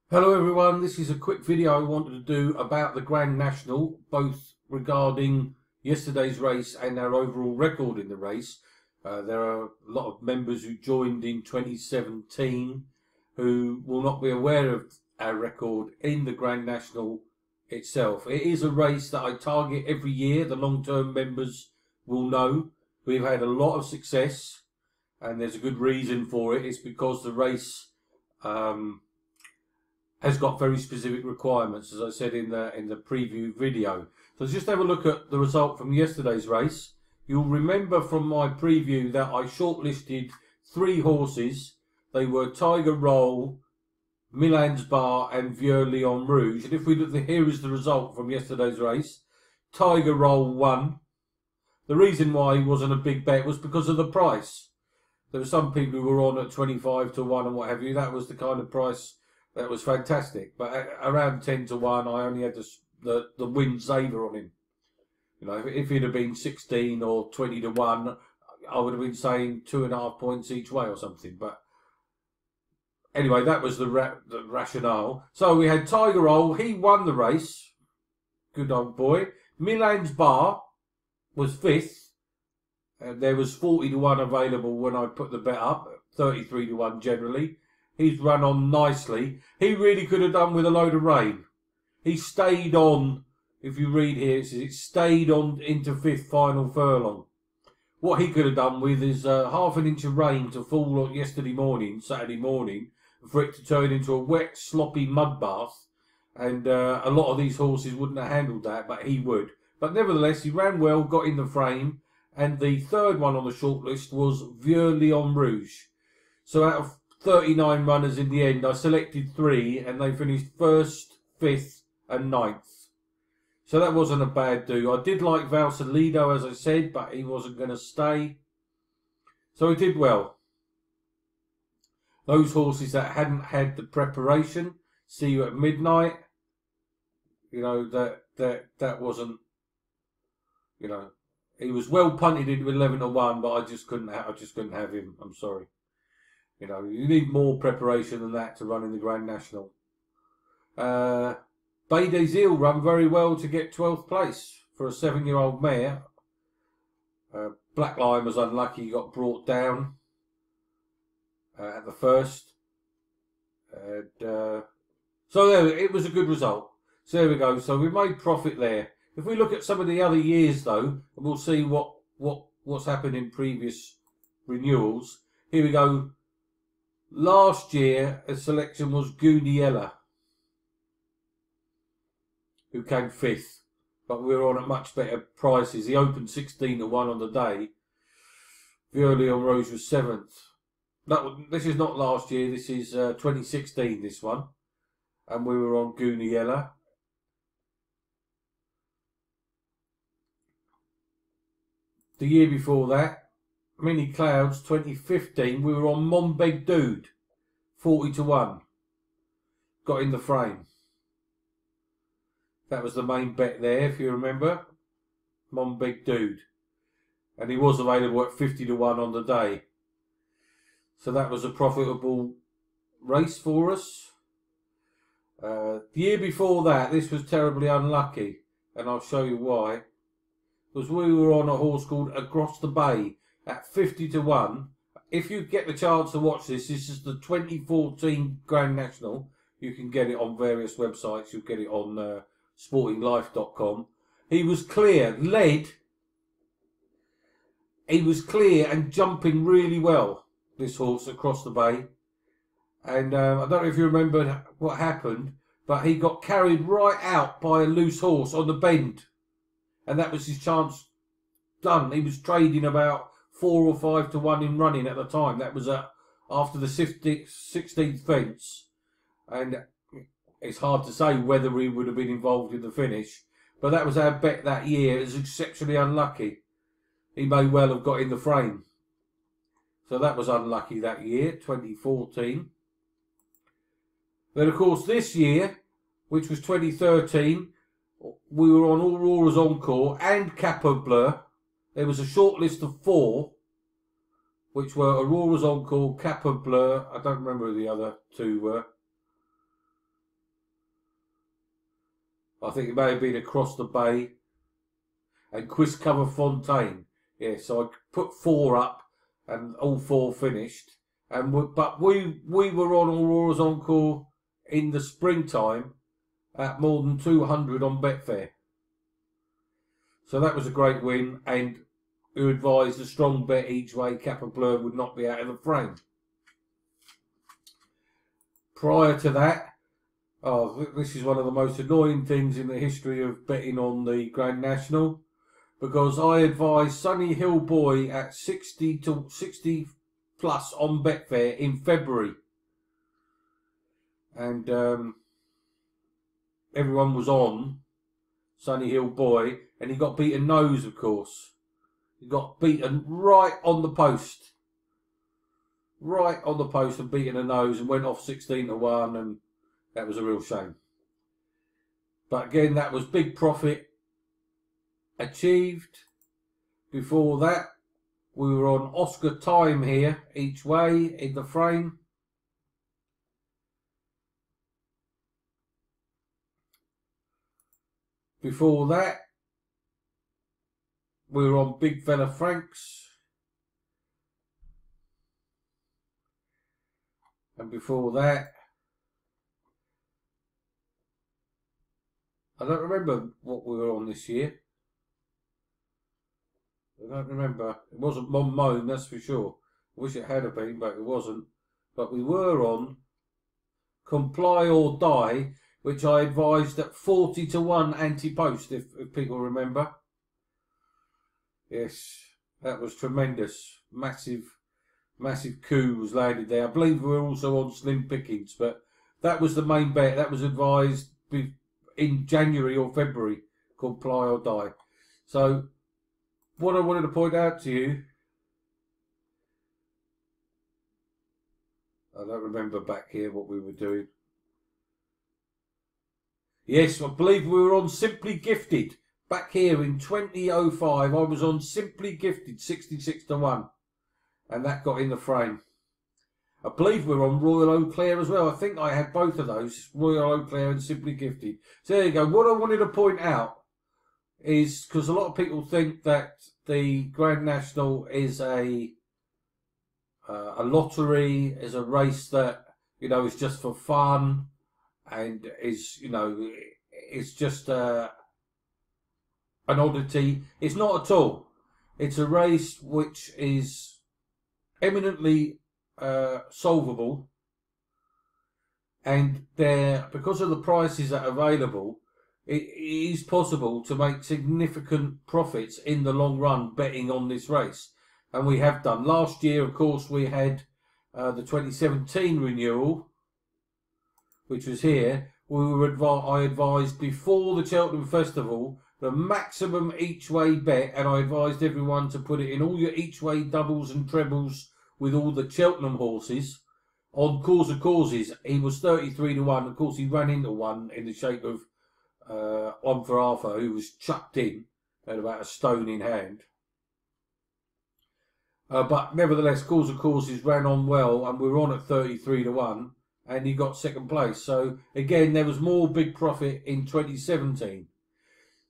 Hello everyone, this is a quick video I wanted to do about the Grand National, both regarding yesterday's race and our overall record in the race. There are a lot of members who joined in 2017 who will not be aware of our record in the Grand National itself. It is a race that I target every year. The long-term members will know. We've had a lot of success and there's a good reason for it. It's because the race has got very specific requirements, as I said in the preview video. So let's just have a look at the result from yesterday's race. You'll remember from my preview that I shortlisted 3 horses. They were Tiger Roll, Milan's Bar and Vieux Lion Rouge. And if we look, here is the result from yesterday's race. Tiger Roll won. The reason why he wasn't a big bet was because of the price. There were some people who were on at 25 to 1 and what have you. That was the kind of price that was fantastic. But around 10 to 1, I only had the win saver on him. You know, if he'd have been 16 or 20 to 1, I would have been saying 2.5 points each way or something. But anyway, that was the rationale. So we had Tiger Roll. He won the race. Good old boy. Milan's Bar was 5th. There was 40 to 1 available when I put the bet up. 33 to 1 generally. He's run on nicely. He really could have done with a load of rain. He stayed on, if you read here, it says it stayed on into 5th final furlong. What he could have done with is half an inch of rain to fall yesterday morning, Saturday morning, for it to turn into a wet, sloppy mud bath. And a lot of these horses wouldn't have handled that, but he would. But nevertheless, he ran well, got in the frame. And the third one on the shortlist was Vieux Lion Rouge. So out of 39 runners in the end, I selected 3 and they finished 1st, 5th and 9th. So that wasn't a bad do. I did like Valsalido, as I said, but he wasn't going to stay. So he did well. Those horses that hadn't had the preparation, See You at Midnight, you know, that wasn't, you know, he was well punted into 11 to 1, but I just couldn't have him. I'm sorry. You know, you need more preparation than that to run in the Grand National. Bay des Îles run very well to get 12th place for a 7-year-old mare. Black Lion was unlucky, he got brought down at the first. And, so there, it was a good result. So there we go. So we made profit there. If we look at some of the other years though, and we'll see what's happened in previous renewals. Here we go. Last year, a selection was Guniella, who came 5th, but we were on at much better prices. He opened 16 to 1 on the day. Vieux Lion Rouge was 7th. This is not last year, this is 2016, this one. And we were on Guniella. The year before that, Mini Clouds 2015, we were on Monbeg Dude, 40 to 1. Got in the frame. That was the main bet there, if you remember. Monbeg Dude. And he was available at 50 to 1 on the day. So that was a profitable race for us. The year before that, this was terribly unlucky. And I'll show you why. Because we were on a horse called Across the Bay at 50 to 1. If you get the chance to watch this, this is the 2014 Grand National. You can get it on various websites. You'll get it on sportinglife.com. He was clear, led. He was clear and jumping really well, this horse Across the Bay. And I don't know if you remember what happened, but he got carried right out by a loose horse on the bend. And that was his chance done. He was trading about 4 or 5 to 1 in running at the time. That was after the 16th fence. And it's hard to say whether he would have been involved in the finish. But that was our bet that year. It was exceptionally unlucky. He may well have got in the frame. So that was unlucky that year, 2014. Then, of course, this year, which was 2013, we were on Aurora's Encore and Capo Bleu. There was a short list of 4, which were Aurora's Encore, Capo Bleu. I don't remember who the other 2 were. I think it may have been Across the Bay and Quistcover Fontaine. Yeah, so I put 4 up and all 4 finished. And but we were on Aurora's Encore in the springtime at more than 200 on Betfair. So that was a great win, and who advised a strong bet each way Cap and Blur would not be out of the frame. Prior to that, this is one of the most annoying things in the history of betting on the Grand National, because I advised Sunny Hill Boy at 60 plus on Betfair in February. And everyone was on Sunny Hill Boy, and he got beaten nose, of course. He got beaten right on the post. Right on the post and beaten a nose, and went off 16-1, and that was a real shame. But again, that was big profit achieved. Before that, we were on Oscar Time here, each way in the frame. Before that, we were on Big Fella Franks. And before that, I don't remember what we were on this year. I don't remember. It wasn't Monmouth, that's for sure. I wish it had been, but it wasn't. But we were on Comply or Die, which I advised at 40-1 anti-post, if people remember. Yes, that was tremendous. Massive coup was landed there. I believe we were also on Slim Pickings, but that was the main bet. That was advised in January or February, Comply or Die. So, what I wanted to point out to you, I don't remember back here what we were doing. Yes, I believe we were on Simply Gifted. Back here in 2005, I was on Simply Gifted, 66-1. And that got in the frame. I believe we were on Royal Eau Claire as well. I think I had both of those, Royal Eau Claire and Simply Gifted. So there you go. What I wanted to point out is, because a lot of people think that the Grand National is a lottery, is a race that, you know, is just for fun, and is, you know, it's just an oddity. It's not at all. It's a race which is eminently solvable, and because of the prices that are available, it is possible to make significant profits in the long run betting on this race, and we have done. Last year, of course, we had the 2017 renewal, which was here. I advised before the Cheltenham Festival the maximum each way bet, and I advised everyone to put it in all your each way doubles and trebles with all the Cheltenham horses. On Cause of Causes, he was 33-1. Of course, he ran into one in the shape of One for Arthur, who was chucked in at about a stone in hand. But nevertheless, Cause of Causes ran on well, and we were on at 33-1, and he got second place. So again, there was more big profit in 2017.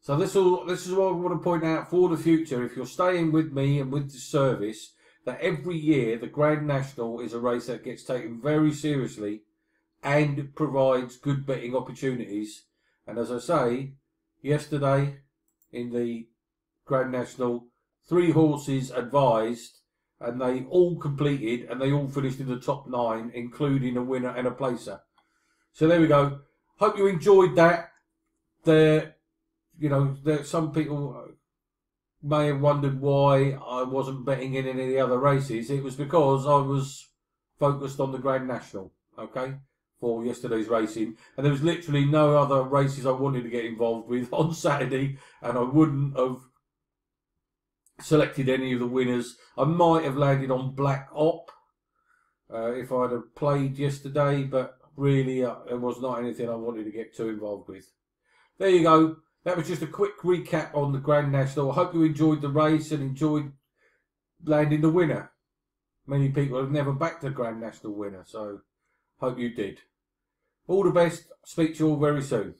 So this is what I want to point out for the future. If you're staying with me and with the service, that every year the Grand National is a race that gets taken very seriously and provides good betting opportunities. And as I say, yesterday in the Grand National, 3 horses advised, and they all completed, and they all finished in the top 9, including a winner and a placer. So there we go. Hope you enjoyed that. Some people may have wondered why I wasn't betting in any of the other races. It was because I was focused on the Grand National, okay, for yesterday's racing. And there was literally no other races I wanted to get involved with on Saturday, and I wouldn't have selected any of the winners. I might have landed on Black Op if I'd have played yesterday, but really it was not anything I wanted to get too involved with. There you go. That was just a quick recap on the Grand National. I hope you enjoyed the race and enjoyed landing the winner. Many people have never backed a Grand National winner, so hope you did. All the best. Speak to you all very soon.